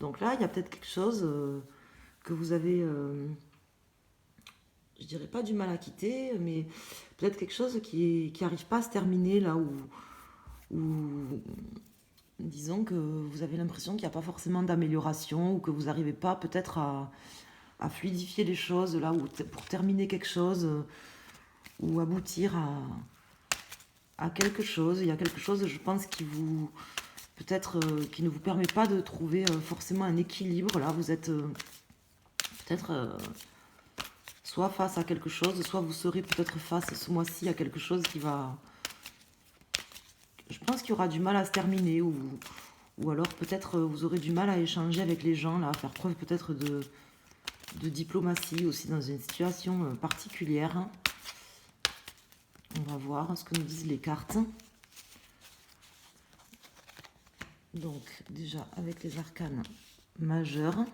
Donc là, il y a peut-être quelque chose que vous avez, je dirais pas du mal à quitter, mais peut-être quelque chose qui arrive pas à se terminer là où disons que vous avez l'impression qu'il n'y a pas forcément d'amélioration ou que vous n'arrivez pas peut-être à fluidifier les choses là ou pour terminer quelque chose ou aboutir à quelque chose. Il y a quelque chose, je pense, qui vous peut-être qui ne vous permet pas de trouver forcément un équilibre. Là, vous êtes peut-être soit face à quelque chose, soit vous serez peut-être face ce mois-ci à quelque chose qui va. Je pense qu'il y aura du mal à se terminer ou alors peut-être vous aurez du mal à échanger avec les gens, là, à faire preuve peut-être de diplomatie aussi dans une situation particulière. On va voir ce que nous disent les cartes. Donc déjà avec les arcanes majeures.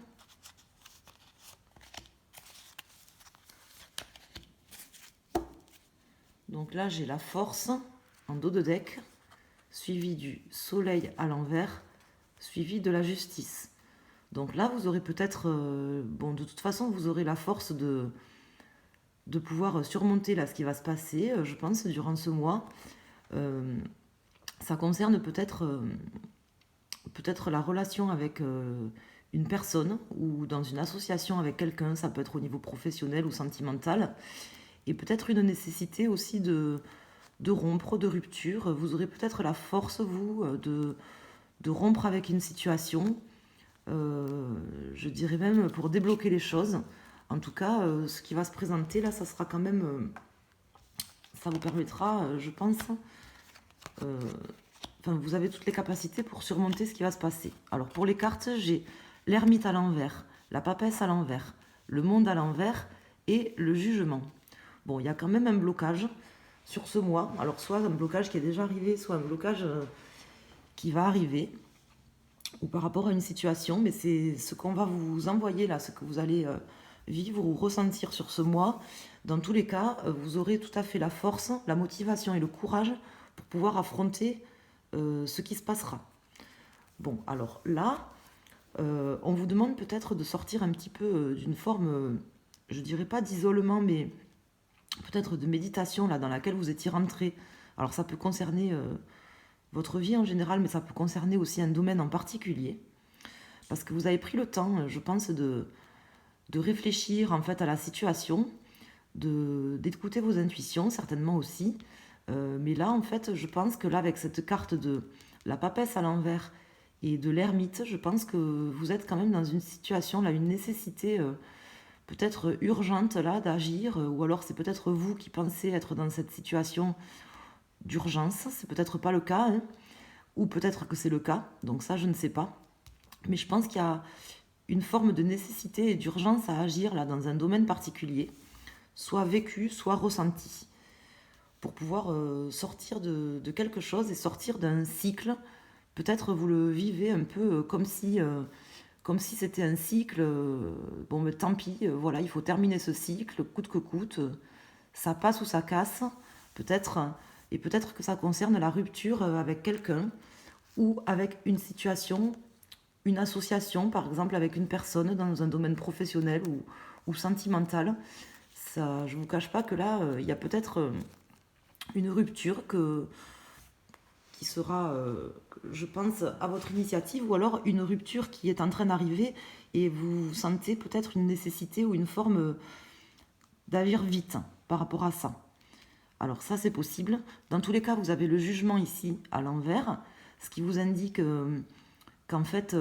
Donc là j'ai la force en dos de deck, suivi du soleil à l'envers, suivi de la justice. Donc là vous aurez peut-être, bon de toute façon vous aurez la force de pouvoir surmonter là ce qui va se passer, je pense, durant ce mois. Ça concerne peut-être la relation avec une personne ou dans une association avec quelqu'un, ça peut être au niveau professionnel ou sentimental, et peut-être une nécessité aussi de rompre, de rupture. Vous aurez peut-être la force, vous, de rompre avec une situation, je dirais même pour débloquer les choses. En tout cas, ce qui va se présenter là, ça sera quand même, ça vous permettra, je pense, enfin, vous avez toutes les capacités pour surmonter ce qui va se passer. Alors pour les cartes, j'ai l'ermite à l'envers, la papesse à l'envers, le monde à l'envers et le jugement. Bon, il y a quand même un blocage sur ce mois. Alors soit un blocage qui est déjà arrivé, soit un blocage qui va arriver, ou par rapport à une situation, mais c'est ce qu'on va vous envoyer là, ce que vous allez vivre ou ressentir sur ce mois. Dans tous les cas, vous aurez tout à fait la force, la motivation et le courage pour pouvoir affronter ce qui se passera. Bon, alors là, on vous demande peut-être de sortir un petit peu d'une forme, je dirais pas d'isolement, mais peut-être de méditation là dans laquelle vous étiez rentré. Alors ça peut concerner votre vie en général, mais ça peut concerner aussi un domaine en particulier, parce que vous avez pris le temps, je pense, de réfléchir en fait à la situation, d'écouter vos intuitions certainement aussi. Mais là, en fait, je pense que là, avec cette carte de la papesse à l'envers et de l'ermite, je pense que vous êtes quand même dans une situation, là, une nécessité peut-être urgente là d'agir, ou alors c'est peut-être vous qui pensez être dans cette situation d'urgence, c'est peut-être pas le cas, hein, ou peut-être que c'est le cas, donc ça je ne sais pas. Mais je pense qu'il y a une forme de nécessité et d'urgence à agir là dans un domaine particulier, soit vécu, soit ressenti, pour pouvoir sortir de quelque chose et sortir d'un cycle. Peut-être vous le vivez un peu comme si c'était un cycle. Bon, mais tant pis, voilà, il faut terminer ce cycle, coûte que coûte. Ça passe ou ça casse, peut-être. Et peut-être que ça concerne la rupture avec quelqu'un ou avec une situation, une association, par exemple, avec une personne dans un domaine professionnel ou sentimental. Ça, je ne vous cache pas que là, il y a peut-être une rupture qui sera, je pense, à votre initiative, ou alors une rupture qui est en train d'arriver et vous sentez peut-être une nécessité ou une forme d'agir vite par rapport à ça. Alors ça, c'est possible. Dans tous les cas, vous avez le jugement ici à l'envers, ce qui vous indique qu'en fait, il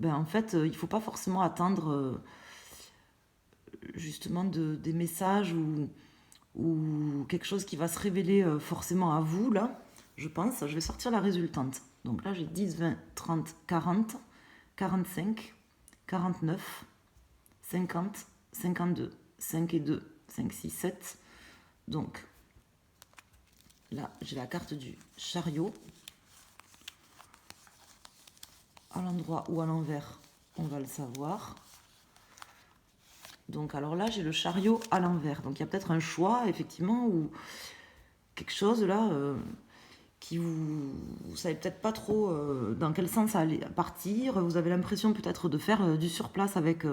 ne faut pas forcément attendre justement des messages ou quelque chose qui va se révéler forcément à vous, là, je pense. Je vais sortir la résultante. Donc là, j'ai 10, 20, 30, 40, 45, 49, 50, 52, 5 et 2, 5, 6, 7. Donc là, j'ai la carte du chariot. À l'endroit ou à l'envers, on va le savoir. Donc alors là, j'ai le chariot à l'envers. Donc il y a peut-être un choix, effectivement, ou quelque chose là vous savez peut-être pas trop dans quel sens aller partir. Vous avez l'impression peut-être de faire du surplace avec,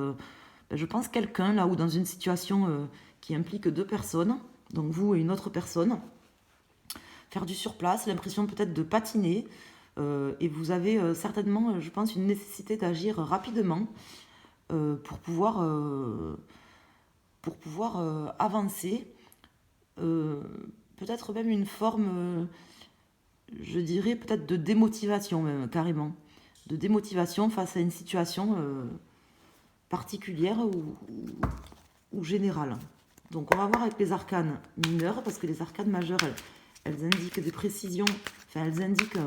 je pense, quelqu'un là, ou dans une situation qui implique deux personnes, donc vous et une autre personne. Faire du surplace, l'impression peut-être de patiner, et vous avez certainement, je pense, une nécessité d'agir rapidement pour pouvoir avancer. Peut-être même une forme, je dirais peut-être de démotivation même, carrément. De démotivation face à une situation particulière ou générale. Donc on va voir avec les arcanes mineurs, parce que les arcanes majeures, elles indiquent des précisions, enfin elles indiquent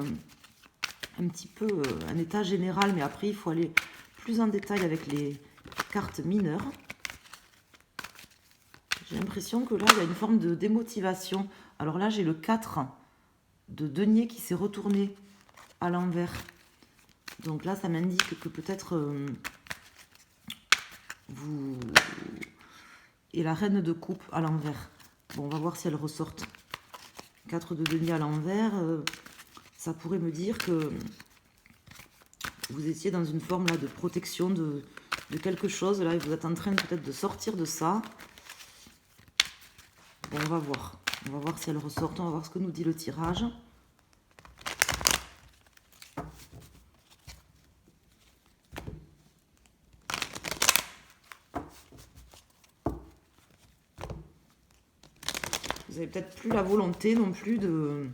un petit peu un état général, mais après il faut aller plus en détail avec les cartes mineures. J'ai l'impression que là, il y a une forme de démotivation. Alors là, j'ai le 4 de denier qui s'est retourné à l'envers. Donc là, ça m'indique que peut-être vous... Et la reine de coupe à l'envers. Bon, on va voir si elle ressortent. 4 de denier à l'envers, ça pourrait me dire que vous étiez dans une forme là, de protection de quelque chose. Là, et vous êtes en train peut-être de sortir de ça. Bon, on va voir. On va voir si elle ressort. On va voir ce que nous dit le tirage. Vous n'avez peut-être plus la volonté non plus de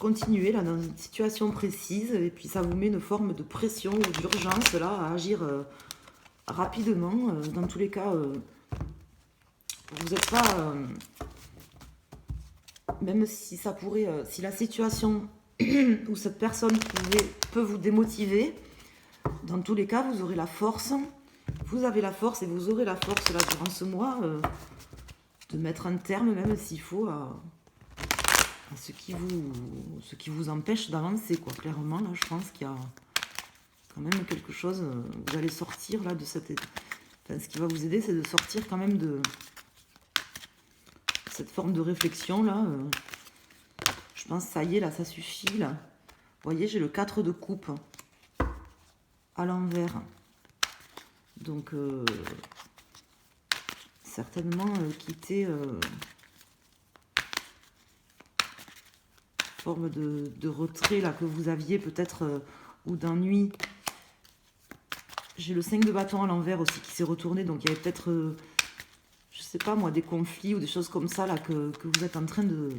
continuer là dans une situation précise, et puis ça vous met une forme de pression ou d'urgence là à agir rapidement. Dans tous les cas, vous n'êtes pas, même si ça pourrait, si la situation où cette personne peut vous démotiver, dans tous les cas, vous aurez la force. Vous avez la force et vous aurez la force là durant ce mois de mettre un terme, même s'il faut, à ce qui vous empêche d'avancer, quoi. Clairement, là, je pense qu'il y a quand même quelque chose. Vous allez sortir là de cette... Enfin, ce qui va vous aider, c'est de sortir quand même de cette forme de réflexion là. Je pense, ça y est, là, ça suffit, là. Vous voyez, j'ai le 4 de coupe à l'envers. Donc, certainement quitter forme de retrait là que vous aviez peut-être, ou d'ennui. J'ai le 5 de bâton à l'envers aussi qui s'est retourné, donc il y avait peut-être, je sais pas moi, des conflits ou des choses comme ça là que vous êtes en train de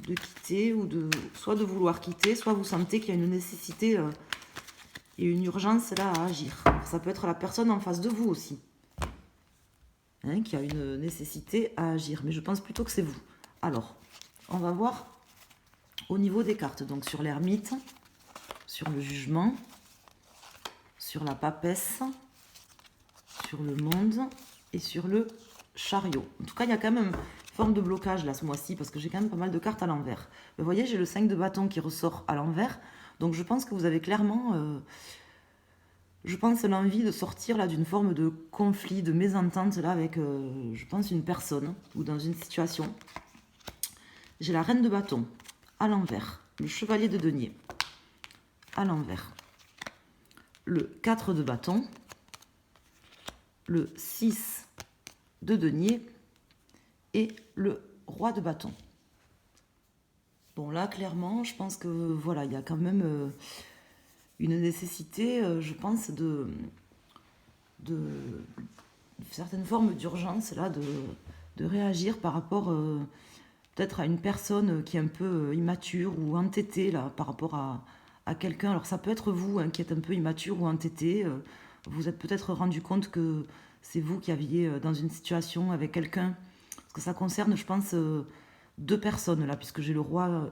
quitter, ou soit de vouloir quitter, soit vous sentez qu'il y a une nécessité et une urgence là à agir. Ça peut être la personne en face de vous aussi, hein, qui a une nécessité à agir, mais je pense plutôt que c'est vous. Alors, on va voir au niveau des cartes, donc sur l'ermite, sur le jugement, sur la papesse, sur le monde et sur le chariot. En tout cas, il y a quand même une forme de blocage là ce mois-ci, parce que j'ai quand même pas mal de cartes à l'envers. Vous voyez, j'ai le 5 de bâton qui ressort à l'envers, donc je pense que vous avez clairement, je pense, l'envie de sortir là d'une forme de conflit, de mésentente là avec, je pense, une personne ou dans une situation. J'ai la reine de bâton à l'envers, le chevalier de denier à l'envers, le 4 de bâton, le 6 de denier et le roi de bâton. Bon, là, clairement, je pense que voilà, il y a quand même une nécessité, je pense, de certaines formes d'urgence là, de réagir par rapport peut-être à une personne qui est un peu immature ou entêtée là, par rapport à quelqu'un. Alors ça peut être vous, hein, qui êtes un peu immature ou entêté. Vous êtes peut-être rendu compte que c'est vous qui aviez dans une situation avec quelqu'un. Parce que ça concerne, je pense, deux personnes là, puisque j'ai le roi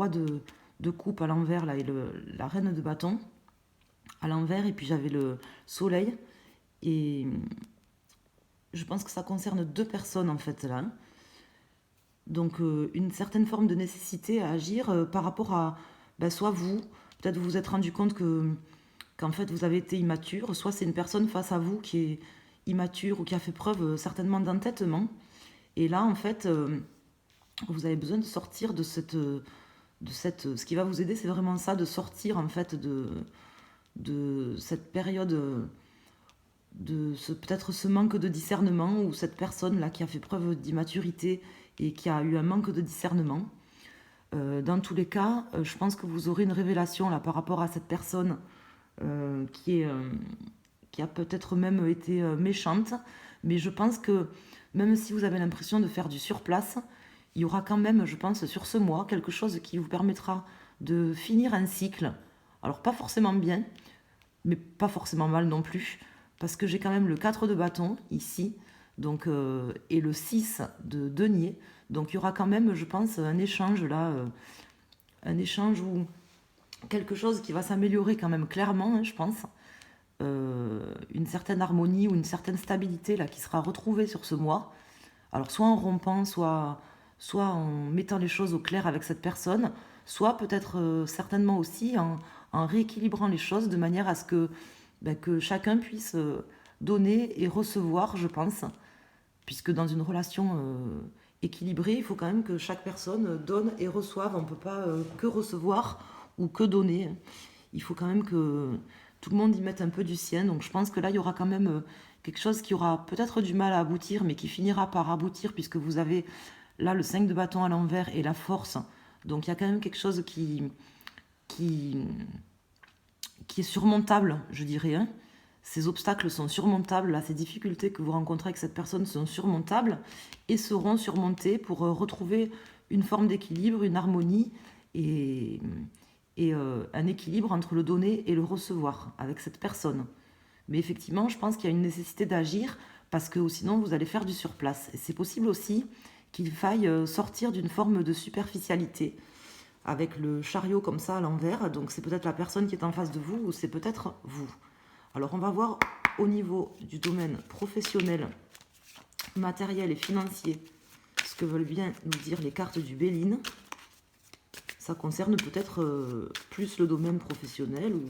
de coupe à l'envers là, et la reine de bâton à l'envers, et puis j'avais le soleil. Et je pense que ça concerne deux personnes en fait là. Donc une certaine forme de nécessité à agir par rapport à, soit vous, peut-être vous vous êtes rendu compte qu'en fait vous avez été immature, soit c'est une personne face à vous qui est immature ou qui a fait preuve certainement d'entêtement, Et là, en fait, vous avez besoin de sortir de cette... ce qui va vous aider, c'est vraiment ça, de sortir, en fait, de cette période, peut-être ce manque de discernement, ou cette personne-là qui a fait preuve d'immaturité et qui a eu un manque de discernement. Dans tous les cas, je pense que vous aurez une révélation là par rapport à cette personne qui a peut-être même été méchante, mais je pense que même si vous avez l'impression de faire du surplace, il y aura quand même, je pense, sur ce mois, quelque chose qui vous permettra de finir un cycle. Alors pas forcément bien, mais pas forcément mal non plus, parce que j'ai quand même le 4 de bâton ici, donc, et le 6 de denier. Donc il y aura quand même, je pense, un échange là, un échange où quelque chose qui va s'améliorer quand même clairement, hein, je pense. Une certaine harmonie ou une certaine stabilité là qui sera retrouvée sur ce mois. Alors soit en rompant, soit en mettant les choses au clair avec cette personne, soit peut-être certainement aussi en rééquilibrant les choses de manière à ce que chacun puisse donner et recevoir, je pense, puisque dans une relation équilibrée, il faut quand même que chaque personne donne et reçoive. On ne peut pas que recevoir ou que donner. Il faut quand même que tout le monde y mette un peu du sien. Donc je pense que là, il y aura quand même quelque chose qui aura peut-être du mal à aboutir, mais qui finira par aboutir, puisque vous avez là le 5 de bâton à l'envers et la force. Donc il y a quand même quelque chose qui est surmontable, je dirais. Hein. Ces obstacles sont surmontables, là, ces difficultés que vous rencontrez avec cette personne sont surmontables et seront surmontées pour retrouver une forme d'équilibre, une harmonie et un équilibre entre le donner et le recevoir avec cette personne. Mais effectivement, je pense qu'il y a une nécessité d'agir parce que sinon vous allez faire du surplace. Et c'est possible aussi qu'il faille sortir d'une forme de superficialité avec le chariot comme ça à l'envers. Donc c'est peut-être la personne qui est en face de vous ou c'est peut-être vous. Alors on va voir au niveau du domaine professionnel, matériel et financier ce que veulent bien nous dire les cartes du Béline. Ça concerne peut-être plus le domaine professionnel ou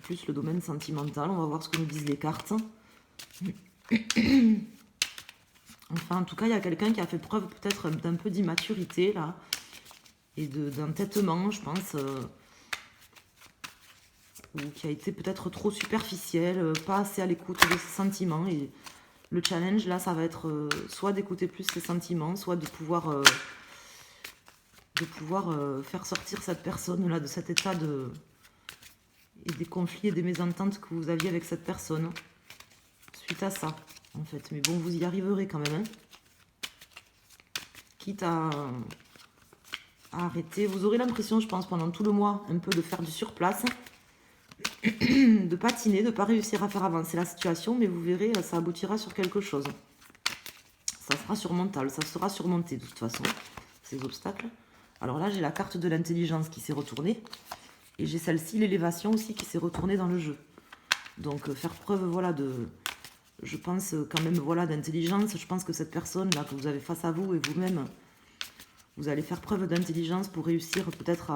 plus le domaine sentimental. On va voir ce que nous disent les cartes. Enfin, en tout cas, il y a quelqu'un qui a fait preuve peut-être d'un peu d'immaturité là et d'entêtement, je pense, ou qui a été peut-être trop superficiel, pas assez à l'écoute de ses sentiments. Et le challenge là, ça va être soit d'écouter plus ses sentiments, soit de pouvoir faire sortir cette personne là de cet état et des conflits et des mésententes que vous aviez avec cette personne suite à ça, en fait. Mais bon, vous y arriverez quand même, hein. Quitte à arrêter. Vous aurez l'impression, je pense, pendant tout le mois, un peu de faire du surplace, de patiner, de ne pas réussir à faire avancer la situation, mais vous verrez, ça aboutira sur quelque chose. Ça sera surmontable, ça sera surmonté de toute façon, ces obstacles. Alors là, j'ai la carte de l'intelligence qui s'est retournée. Et j'ai celle-ci, l'élévation aussi, qui s'est retournée dans le jeu. Donc faire preuve, voilà, je pense quand même, voilà, d'intelligence. Je pense que cette personne-là que vous avez face à vous et vous-même, vous allez faire preuve d'intelligence pour réussir peut-être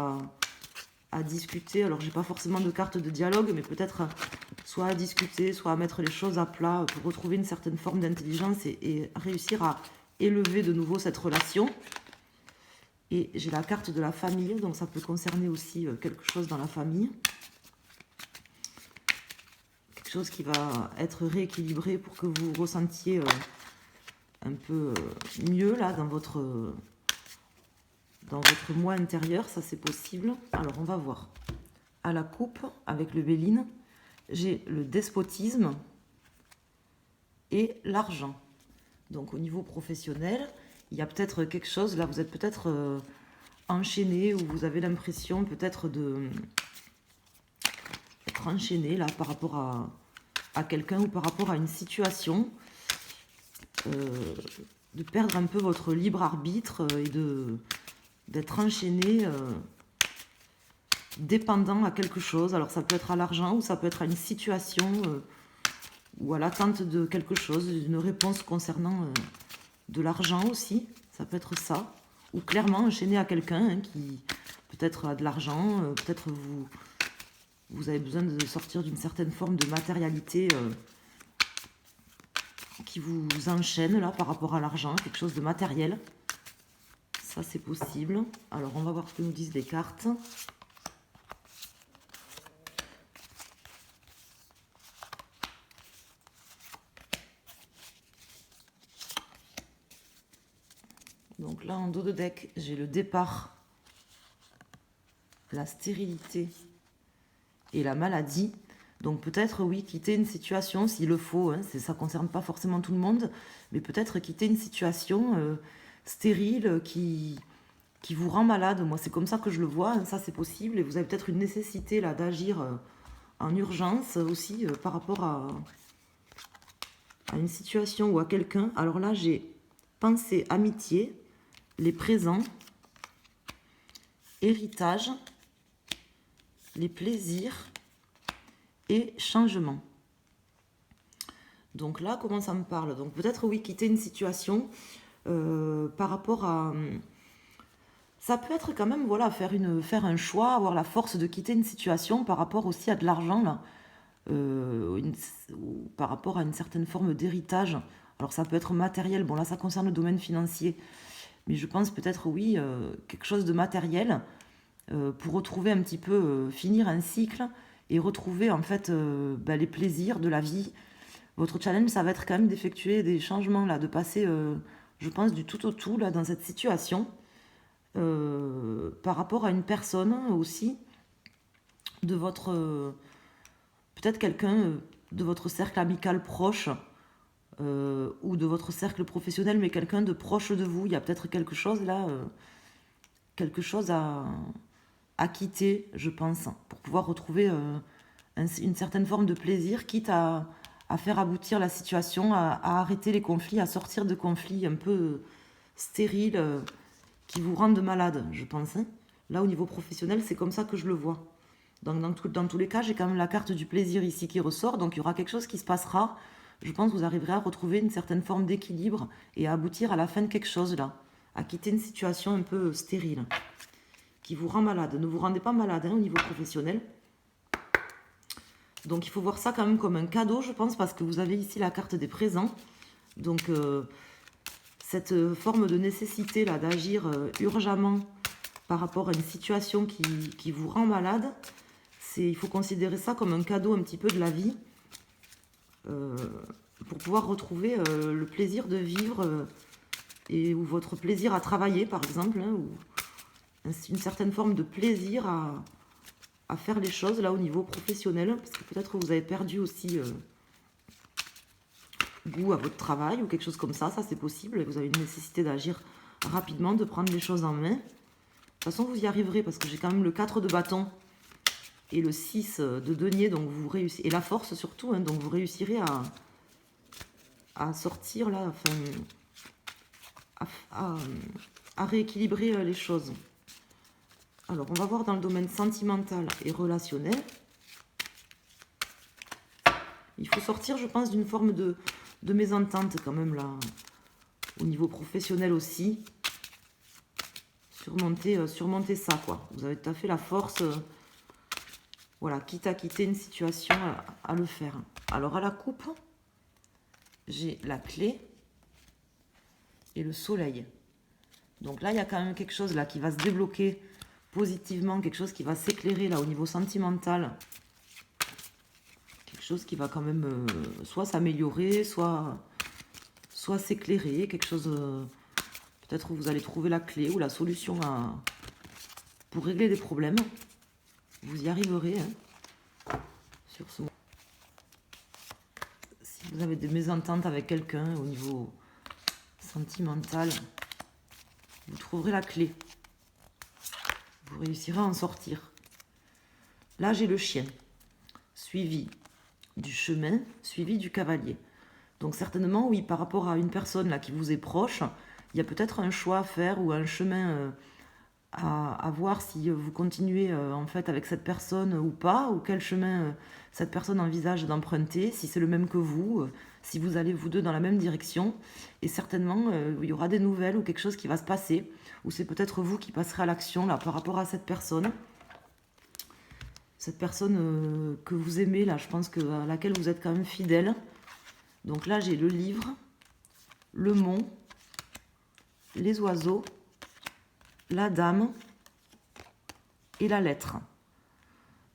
à discuter. Alors j'ai pas forcément de carte de dialogue, mais peut-être soit à discuter, soit à mettre les choses à plat pour retrouver une certaine forme d'intelligence et réussir à élever de nouveau cette relation. Et j'ai la carte de la famille, donc ça peut concerner aussi quelque chose dans la famille. Quelque chose qui va être rééquilibré pour que vous ressentiez un peu mieux là dans votre moi intérieur, ça c'est possible. Alors on va voir. À la coupe, avec le Béline, j'ai le despotisme et l'argent. Donc au niveau professionnel, il y a peut-être quelque chose, là vous êtes peut-être enchaîné, ou vous avez l'impression peut-être d'être enchaîné là par rapport à quelqu'un ou par rapport à une situation, de perdre un peu votre libre arbitre et d'être enchaîné, dépendant à quelque chose. Alors ça peut être à l'argent ou ça peut être à une situation ou à l'attente de quelque chose, d'une réponse concernant de l'argent aussi, ça peut être ça, ou clairement enchaîné à quelqu'un hein, qui peut-être a de l'argent, peut-être vous avez besoin de sortir d'une certaine forme de matérialité qui vous enchaîne là par rapport à l'argent, quelque chose de matériel. Ça, c'est possible. Alors, on va voir ce que nous disent les cartes. Donc là, en dos de deck, j'ai le départ, la stérilité et la maladie. Donc peut-être, oui, quitter une situation s'il le faut. Hein, ça ne concerne pas forcément tout le monde, mais peut-être quitter une situation stérile qui vous rend malade. Moi, c'est comme ça que je le vois. Hein, ça, c'est possible. Et vous avez peut-être une nécessité là d'agir en urgence aussi par rapport à une situation ou à quelqu'un. Alors là, j'ai pensée, amitié, les présents, héritage, les plaisirs et changement. Donc là, comment ça me parle? Donc peut-être, oui, quitter une situation par rapport à... Ça peut être quand même, voilà, faire un choix, avoir la force de quitter une situation par rapport aussi à de l'argent, là, ou par rapport à une certaine forme d'héritage. Alors ça peut être matériel, bon là ça concerne le domaine financier, mais je pense peut-être, oui, quelque chose de matériel pour retrouver un petit peu, finir un cycle et retrouver en fait les plaisirs de la vie. Votre challenge, ça va être quand même d'effectuer des changements, là, de passer, je pense, du tout au tout, là, dans cette situation, par rapport à une personne aussi, de votre... peut-être quelqu'un de votre cercle amical proche, ou de votre cercle professionnel, mais quelqu'un de proche de vous. Il y a peut-être quelque chose là, quelque chose à quitter, je pense, pour pouvoir retrouver une certaine forme de plaisir, quitte à faire aboutir la situation, à arrêter les conflits, à sortir de conflits un peu stériles qui vous rendent malade, je pense. Hein. Là, au niveau professionnel, c'est comme ça que je le vois. Donc, dans tous les cas, j'ai quand même la carte du plaisir ici qui ressort, donc il y aura quelque chose qui se passera. Je pense que vous arriverez à retrouver une certaine forme d'équilibre et à aboutir à la fin de quelque chose là, à quitter une situation un peu stérile, qui vous rend malade. Ne vous rendez pas malade hein, au niveau professionnel. Donc il faut voir ça quand même comme un cadeau, je pense, parce que vous avez ici la carte des présents. Donc cette forme de nécessité là d'agir urgemment par rapport à une situation qui vous rend malade, il faut considérer ça comme un cadeau un petit peu de la vie pour pouvoir retrouver le plaisir de vivre ou votre plaisir à travailler par exemple, hein, ou une certaine forme de plaisir à faire les choses là au niveau professionnel, parce que peut-être que vous avez perdu aussi goût à votre travail ou quelque chose comme ça c'est possible, et vous avez une nécessité d'agir rapidement, de prendre les choses en main. De toute façon vous y arriverez, parce que j'ai quand même le 4 de bâton et le 6 de denier, donc vous réussissez, et la force surtout, hein, donc vous réussirez à sortir là, enfin, à rééquilibrer les choses. Alors, on va voir dans le domaine sentimental et relationnel. Il faut sortir, je pense, d'une forme de mésentente quand même là, au niveau professionnel aussi. Surmonter ça, quoi. Vous avez tout à fait la force, voilà, quitte à quitter une situation, à le faire. Alors, à la coupe, j'ai la clé et le soleil. Donc là, il y a quand même quelque chose là qui va se débloquer positivement, quelque chose qui va s'éclairer là au niveau sentimental, quelque chose qui va quand même soit s'améliorer, soit s'éclairer, quelque chose, peut-être vous allez trouver la clé ou la solution pour régler des problèmes. Vous y arriverez hein, sur ce moment. Si vous avez des mésententes avec quelqu'un au niveau sentimental, vous trouverez la clé. Vous réussirez à en sortir. Là, j'ai le chien, suivi du chemin, suivi du cavalier. Donc certainement, oui, par rapport à une personne là qui vous est proche, il y a peut-être un choix à faire ou un chemin à voir si vous continuez en fait avec cette personne ou pas, ou quel chemin cette personne envisage d'emprunter, si c'est le même que vous, si vous allez vous deux dans la même direction. Et certainement, il y aura des nouvelles ou quelque chose qui va se passer, ou c'est peut-être vous qui passerez à l'action là par rapport à cette personne. Cette personne que vous aimez là, je pense à laquelle vous êtes quand même fidèle. Donc là, j'ai le livre, le mont, les oiseaux, la dame et la lettre.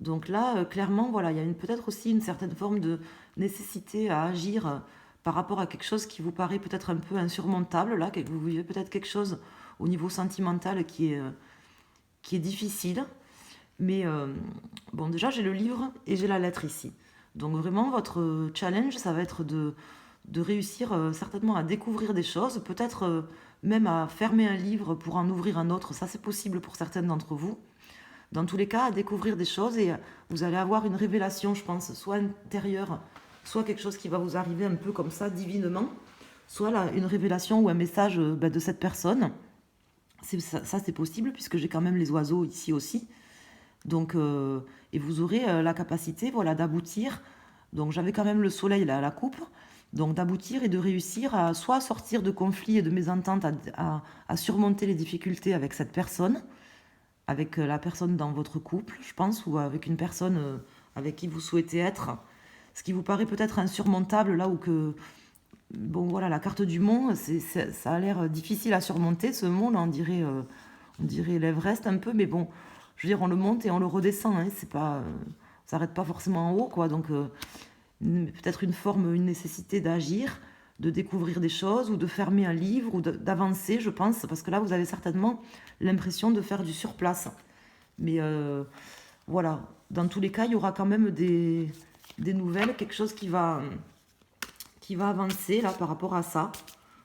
Donc là, clairement, voilà, il y a peut-être aussi une certaine forme de nécessité à agir par rapport à quelque chose qui vous paraît peut-être un peu insurmontable, là, que vous vivez peut-être quelque chose au niveau sentimental qui est difficile. Mais bon, déjà, j'ai le livre et j'ai la lettre ici. Donc vraiment, votre challenge, ça va être de réussir certainement à découvrir des choses, peut-être même à fermer un livre pour en ouvrir un autre. Ça, c'est possible pour certaines d'entre vous. Dans tous les cas, à découvrir des choses et vous allez avoir une révélation, je pense, soit intérieure, soit quelque chose qui va vous arriver un peu comme ça, divinement, soit là, une révélation ou un message de cette personne. Ça, c'est possible puisque j'ai quand même les oiseaux ici aussi. Donc, et vous aurez la capacité, voilà, d'aboutir. Donc, j'avais quand même le soleil là à la coupe. Donc, d'aboutir et de réussir à soit sortir de conflits et de mésententes, à surmonter les difficultés avec cette personne, avec la personne dans votre couple, je pense, ou avec une personne avec qui vous souhaitez être. Ce qui vous paraît peut-être insurmontable là où que... Bon, voilà, la carte du mont, ça a l'air difficile à surmonter. Ce mont, là, on dirait l'Everest un peu, mais bon, je veux dire, on le monte et on le redescend. Hein, c'est pas, ça s'arrête pas forcément en haut, quoi. Donc, peut-être une nécessité d'agir, de découvrir des choses, ou de fermer un livre, ou d'avancer, je pense, parce que là, vous avez certainement l'impression de faire du surplace. Mais voilà, dans tous les cas, il y aura quand même des nouvelles, quelque chose qui va avancer là par rapport à ça.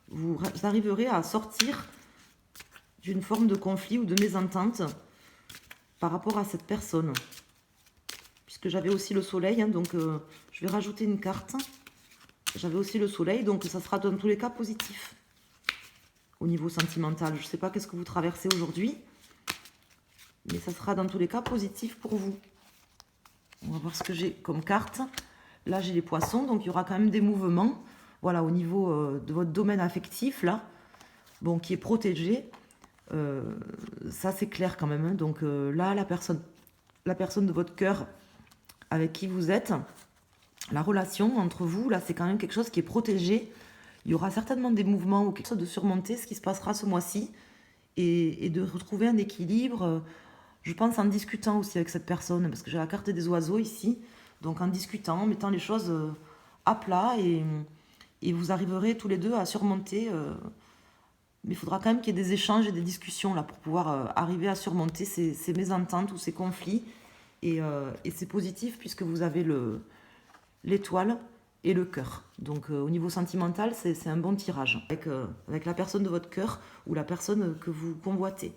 Vous arriverez à sortir d'une forme de conflit ou de mésentente par rapport à cette personne. Puisque j'avais aussi le soleil, hein, donc je vais rajouter une carte. J'avais aussi le soleil, donc ça sera dans tous les cas positif au niveau sentimental. Je ne sais pas qu'est-ce que vous traversez aujourd'hui, mais ça sera dans tous les cas positif pour vous. On va voir ce que j'ai comme carte. Là, j'ai les poissons, donc il y aura quand même des mouvements. Voilà, au niveau de votre domaine affectif, là, bon, qui est protégé. Ça, c'est clair quand même. Hein. Donc là, la personne de votre cœur avec qui vous êtes, la relation entre vous, là, c'est quand même quelque chose qui est protégé. Il y aura certainement des mouvements ou quelque chose de surmonter ce qui se passera ce mois-ci et de retrouver un équilibre. Je pense en discutant aussi avec cette personne, parce que j'ai la carte des oiseaux ici. Donc en discutant, en mettant les choses à plat et vous arriverez tous les deux à surmonter. Mais il faudra quand même qu'il y ait des échanges et des discussions là pour pouvoir arriver à surmonter ces mésententes ou ces conflits. Et c'est positif puisque vous avez l'étoile et le cœur. Donc au niveau sentimental, c'est un bon tirage avec la personne de votre cœur ou la personne que vous convoitez.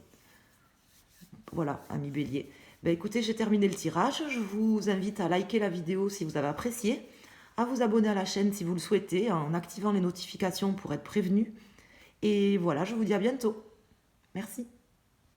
Voilà, ami Bélier. Ben écoutez, j'ai terminé le tirage. Je vous invite à liker la vidéo si vous avez apprécié, à vous abonner à la chaîne si vous le souhaitez, en activant les notifications pour être prévenu. Et voilà, je vous dis à bientôt. Merci.